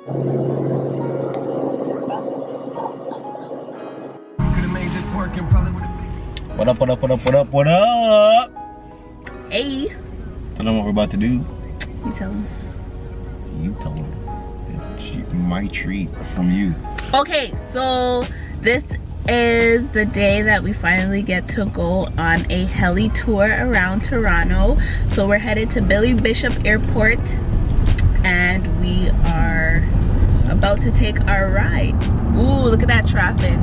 What up, what up, what up, what up, what up? Hey. Tell them what we're about to do. You tell them. You tell them. It's my treat from you. Okay, so this is the day that we finally get to go on a heli tour around Toronto. So we're headed to Billy Bishop Airport and we are about to take our ride. Ooh, look at that traffic.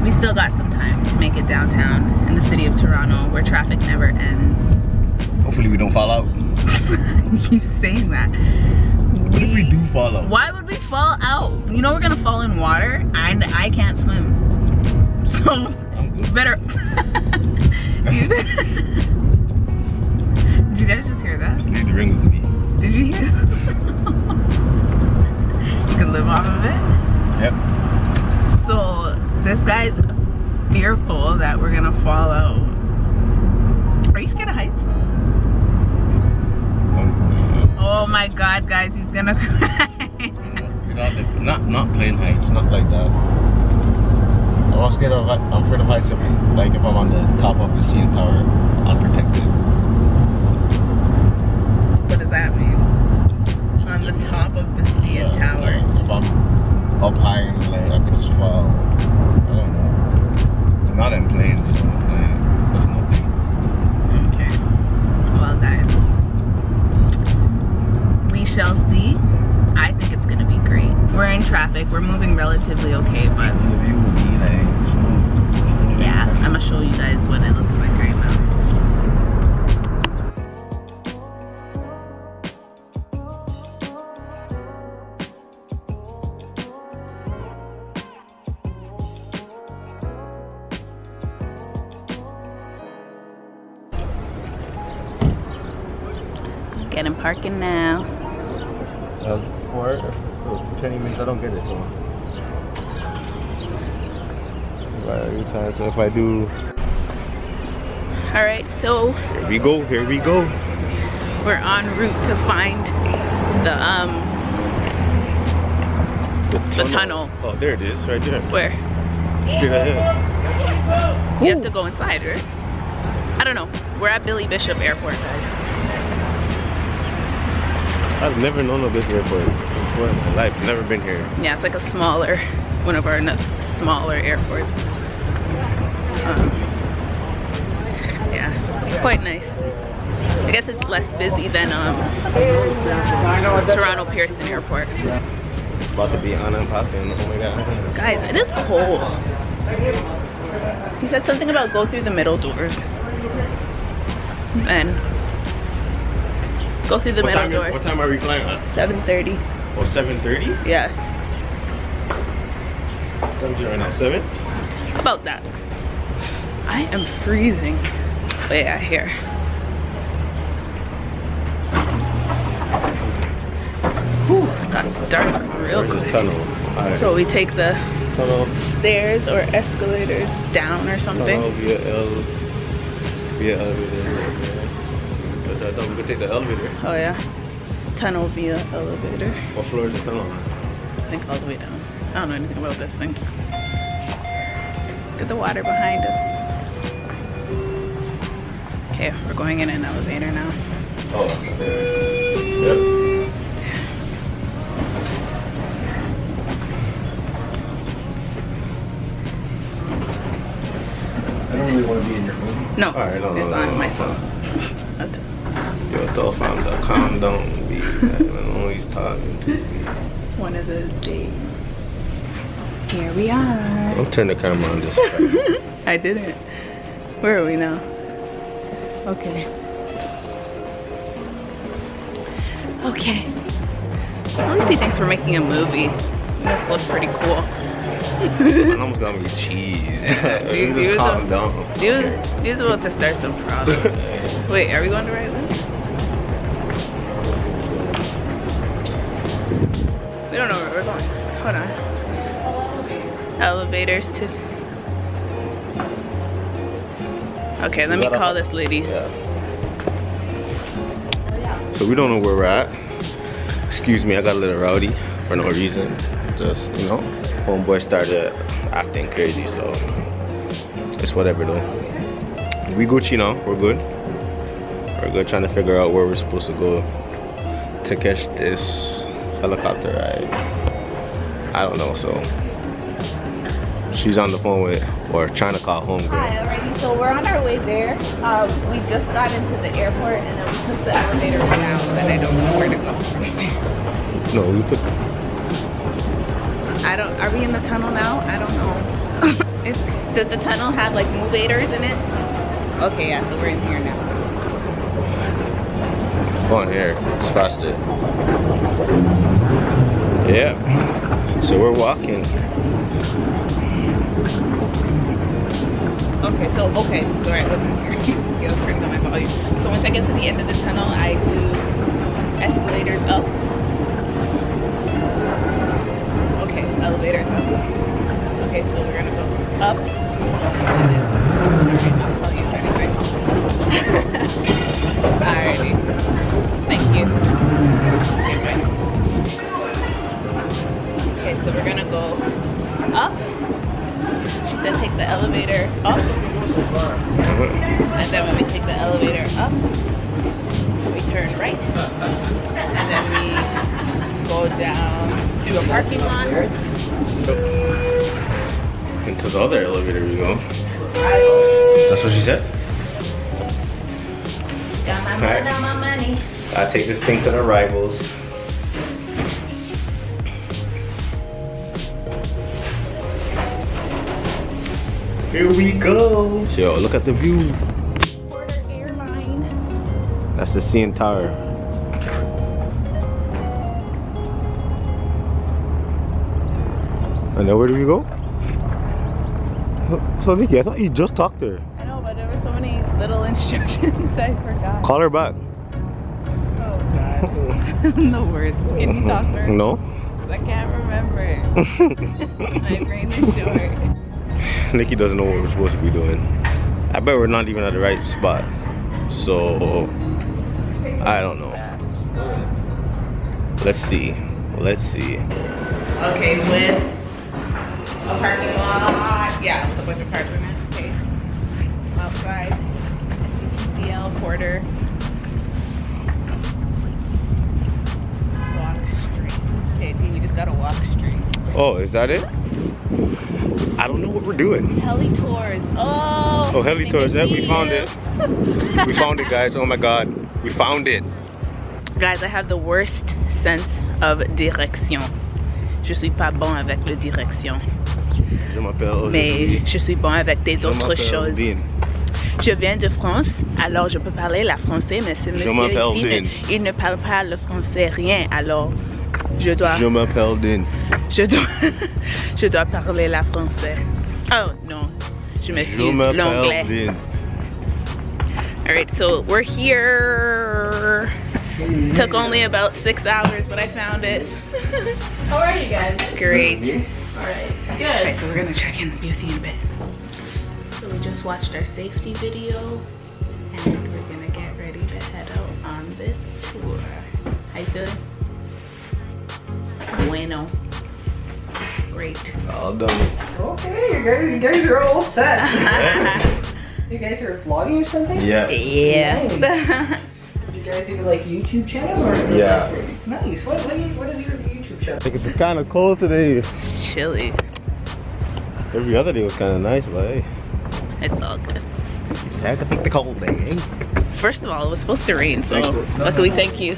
We still got some time to make it downtown in the city of Toronto where traffic never ends. Hopefully we don't fall out. You keep saying that. What if we do fall out? Why would we fall out? You know we're gonna fall in water and I can't swim. So I'm good. Better. Did you guys just hear that? Just leave the ring with me. Did you hear that? You can live off of it? Yep. So this guy's fearful that we're gonna fall out. Are you scared of heights? Oh my god, guys, he's gonna cry. Not plane heights, not like that. I'm scared of, I'm afraid of heights if I'm on the top of the CN Tower, unprotected. What does that mean? On the top of the CN Tower? Like if I'm up high and like I could just fall. I don't know. I'm not in planes, so there's nothing. Okay. Well, guys, we shall see. I think it's gonna be great. We're in traffic. We're moving relatively okay, but The view will be like, yeah, I'm gonna show you guys what it looks like right now. Getting parking now. For 20 minutes, I don't get it, so. Every time, so if I do. Alright, so Here we go, here we go. we're en route to find the tunnel. Oh, there it is, right there. Where? Straight ahead. You have to go inside, right? I don't know. We're at Billy Bishop Airport, guys. I've never known of this airport before in my life. Never been here. Yeah, it's like a smaller, one of our smaller airports. Yeah, it's quite nice. I guess it's less busy than Toronto Pearson Airport. It's about to be on and popping. Oh my god. Guys, it is cold. He said something about go through the middle doors. And go through the middle doors. What time are we flying at? 7:30. Oh, 7:30? Yeah. What time is it right now? 7? About that. I am freezing. But yeah, here. Whew, got dark real quick. Tunnel. All right. So we take the Tunnel. stairs or escalators down or something. Tunnel via elevator. I thought we could take the elevator. Oh yeah. Tunnel via elevator. What floor is the tunnel on? I think all the way down. I don't know anything about this thing. Look at the water behind us. Okay, we're going in an elevator now. Oh, yep. I don't really want to be in your movie. No, Alright, no, it's on my phone. Yo, Dolph, calm down, B. I don't know he's talking to me. One of those days. Here we are. Don't turn the camera on this. I didn't. Where are we now? Okay. Okay. At least he thinks we're making a movie. This looks pretty cool. My almost got me cheese. Just calm down. He was about to start some problems. Wait, are we going to right lane? We don't know where we're going. Hold on. Elevators to... Okay, let me call this lady. Yeah. So we don't know where we're at. Excuse me, I got a little rowdy for no reason. Just, you know, homeboy started acting crazy, so it's whatever though. We Gucci now, we're good. We're good, trying to figure out where we're supposed to go to catch this helicopter ride. I don't know, so she's on the phone with, or trying to call home. Hi, alrighty, so we're on our way there. We just got into the airport and then we took the elevator down, and I don't know where to go. No, we took. Are we in the tunnel now? I don't know. Does the tunnel have like movators in it? Okay, yeah, so we're in here now. Go on here, it's faster. Yeah, so we're walking. Okay, so alright, listen here. Yeah, let's turn on my volume. So once I get to the end of the tunnel, I do escalators up. Okay, elevators up. Okay, so we're gonna go up. I'll call you anyway. Alrighty. Thank you. Okay, bye. Okay, so we're gonna go up. She said take the elevator up. And then when we take the elevator up, we turn right. And then we go down through a parking lot. Into the other elevator we go. That's what she said? Got my money, got my money. I take this thing to the rivals. Here we go. Yo, look at the view. Porter Airline. That's the CN Tower. And then where do we go? So Nikki, I thought you just talked to her. I know, but there were so many little instructions I forgot. Call her back. Oh God. I'm the worst. Can you talk to her? No. I can't remember. My brain is short. Nikki doesn't know what we're supposed to be doing. I bet we're not even at the right spot. So I don't know. Let's see. Let's see. Okay, with a parking lot. Yeah, with a bunch of cars in it. Okay. Outside. CL Porter. Walk straight. Okay, we just gotta walk straight. Oh, is that it? I don't know what we're doing. Heli tours. Oh. Oh, heli tours. Yeah, we found it. We found it, guys. Oh my God, we found it. Guys, I have the worst sense of direction. Je suis pas bon avec la direction. Je m'appelle. Mais je suis bon avec des autres choses. Dean. Je viens de France, alors je peux parler la français, mais ce monsieur ici, il ne parle pas le français, rien. Alors, je dois. Je m'appelle Dean. Je dois parler la français. Oh non, je m'excuse, l'anglais. Alright, so we're here. Took only about 6 hours, but I found it. How are you guys? Great. Alright, good. Alright, so we're gonna check in Beauty in a bit. So we just watched our safety video, and we're gonna get ready to head out on this tour. How you feeling? Bueno. Great. All done. Okay, you guys are all set. You guys are vlogging or something? Yeah. Yeah. Nice. Did you guys do like YouTube channels or? Yeah. Nice. What is your YouTube channel? I think it's kind of cold today. It's chilly. Every other day was kind of nice, but hey. It's all good. You had to pick the cold day, eh? First of all, it was supposed to rain, so luckily, thank you.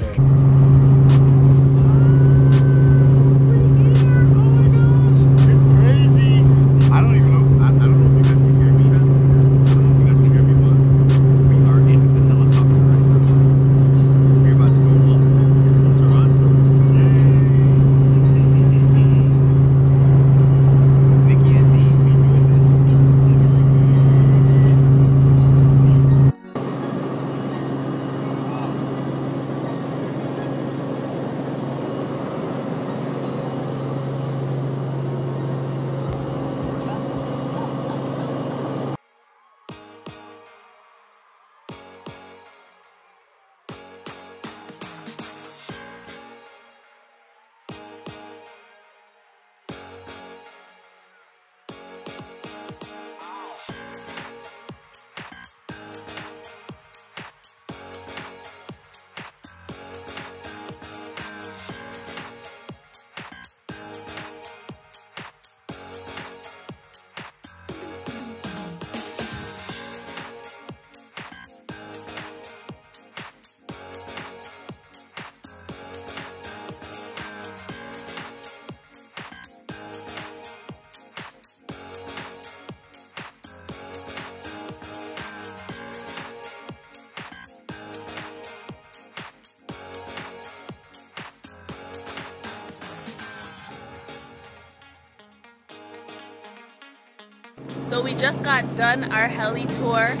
So we just got done our heli tour.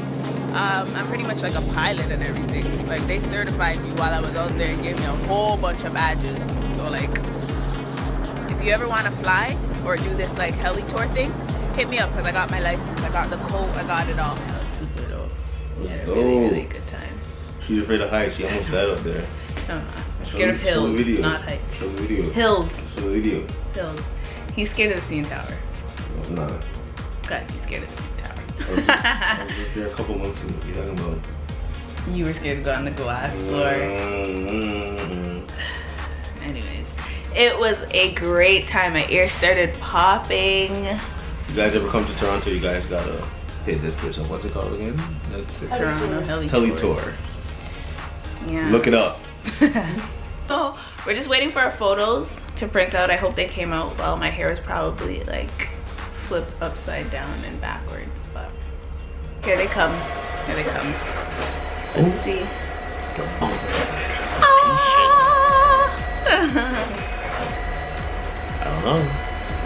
I'm pretty much like a pilot and everything. Like they certified me while I was out there and gave me a whole bunch of badges. So like, if you ever want to fly or do this like heli tour thing, hit me up because I got my license, I got the coat, I got it all. That was super dope. We had a really good time. She's afraid of heights. She almost died up there. No, I'm scared of hills, not heights. Show the video. Hills. Show the video. Hills. He's scared of the CN Tower. No, I'm not. Guys, he's scared of the CN Tower. I was just there a couple months ago. What are you talking about? You were scared to go on the glass floor. Anyways, it was a great time. My ears started popping. You guys ever come to Toronto, you guys gotta hit this place up. What's it called again? That's it. Toronto Heli Tour. Yeah. Look it up. So we're just waiting for our photos to print out. I hope they came out well. My hair is probably like flipped upside down and backwards, but here they come. Here they come. Let's see.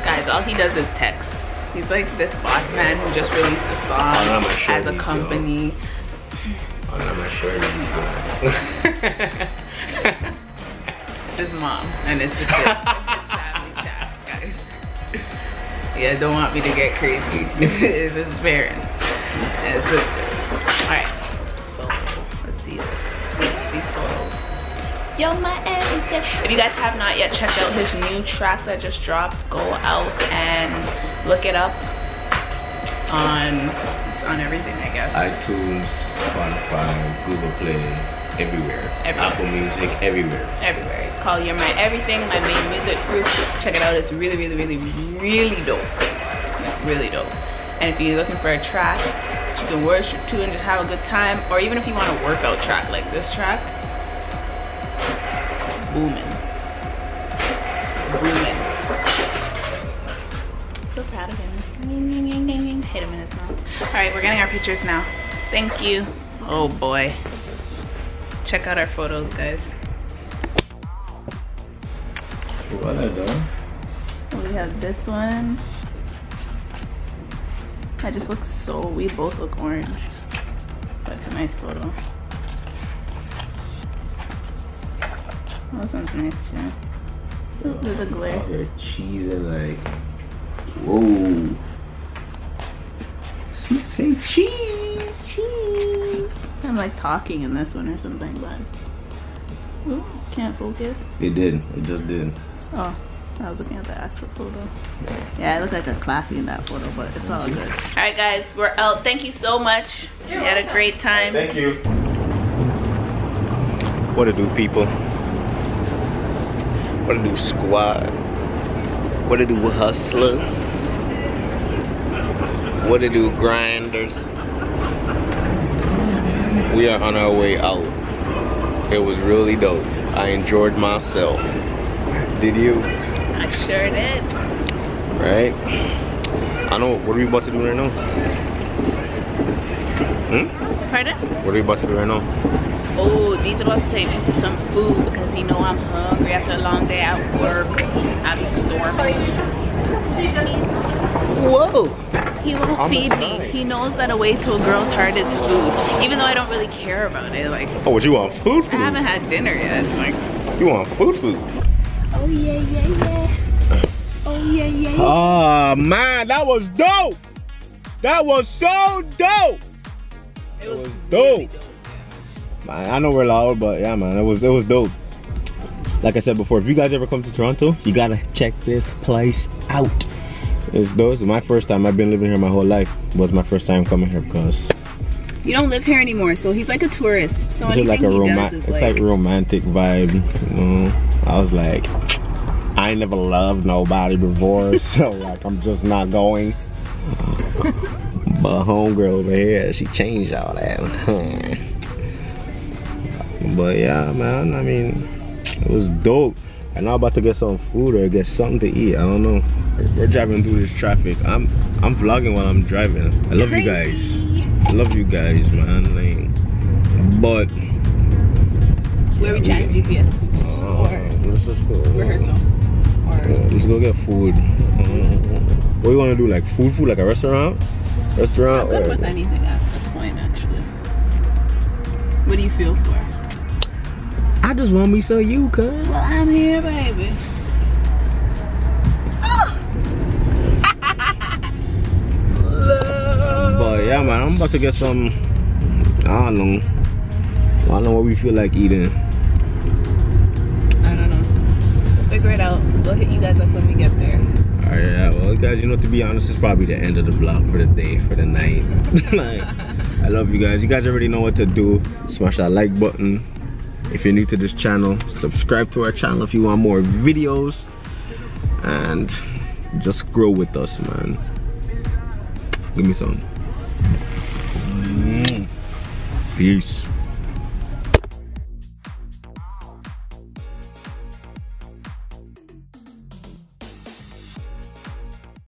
Guys, all he does is text. He's like this boss man who just released a song as a company. I'm not sure. His mom and his sister. His family chat, guys. Yeah, don't want me to get crazy. It's his parents and his sisters. Alright, so let's see these photos. You're my everything. If you guys have not yet checked out his new track that just dropped, go out and look it up on everything, I guess. iTunes, Spotify, Google Play, everywhere. Apple Music, everywhere. Everywhere. It's called You're My Everything, my main music group. Check it out. It's really, really, really, really dope. Like, really dope. And if you're looking for a track that you can worship to and just have a good time, or even if you want a workout track like this track, booming. Booming. So proud of him. Hit him in his mouth. Alright, we're getting our pictures now. Thank you. Oh boy. Check out our photos, guys. Well done. We have this one. I just look so, we both look orange. But it's a nice photo. Oh, this one's nice too. Oh, there's a glare. They're cheesing like, whoa. Say cheese, cheese. I'm like talking in this one or something, but ooh, can't focus. It did. It just did. Oh, I was looking at the actual photo. Yeah, I look like a clappy in that photo, but it's all good. All right, guys, we're out. Thank you so much. We had a great time. Thank you. What to do, people? What to do, squad? What to do, hustlers? What to do, grinders? We are on our way out. It was really dope. I enjoyed myself. Did you? I sure did. Right? I know. What are we about to do right now? Pardon? What are we about to do right now? Oh, Dee's about to take me for some food because he know I'm hungry after a long day at work. I'll be storming. Whoa! He won't feed me. He knows that a way to a girl's heart is food. Even though I don't really care about it. Like, oh, what you want? Food? I haven't had dinner yet. Like, you want food? oh yeah, yeah, yeah. Oh yeah, yeah, yeah. Oh man, that was dope! That was so dope! It was dope. Really dope. Man, I know we're loud, but yeah, man, it was dope. Like I said before, if you guys ever come to Toronto, you gotta check this place out. It's dope. It's my first time. I've been living here my whole life, but it's my first time coming here because you don't live here anymore, so he's like a tourist. So it's just like a romantic vibe, you know. I was like, I ain't never loved nobody before, so like I'm just not going. But homegirl over here, she changed all that. But yeah, man, I mean, it was dope. And I'm about to get some food or get something to eat. I don't know. We're driving through this traffic. I'm vlogging while I'm driving. I love you guys. I love you guys, man. Like, but where we trying GPS? Let's just go. Rehearsal. Let's go get food. What do you want to do? Like food, like a restaurant? Restaurant. I'm good with anything at this point, actually. What do you feel for? I just want me some you, cuz. Well, I'm here, baby. But yeah, man, I'm about to get some. I don't know what we feel like eating. I don't know. We'll figure it out. We'll hit you guys up when we get there. Alright, yeah, well, guys, you know, to be honest, it's probably the end of the vlog for the day, for the night. Like, I love you guys. You guys already know what to do. Smash that like button. If you're new to this channel, subscribe to our channel if you want more videos. And just grow with us, man. Give me some. Peace.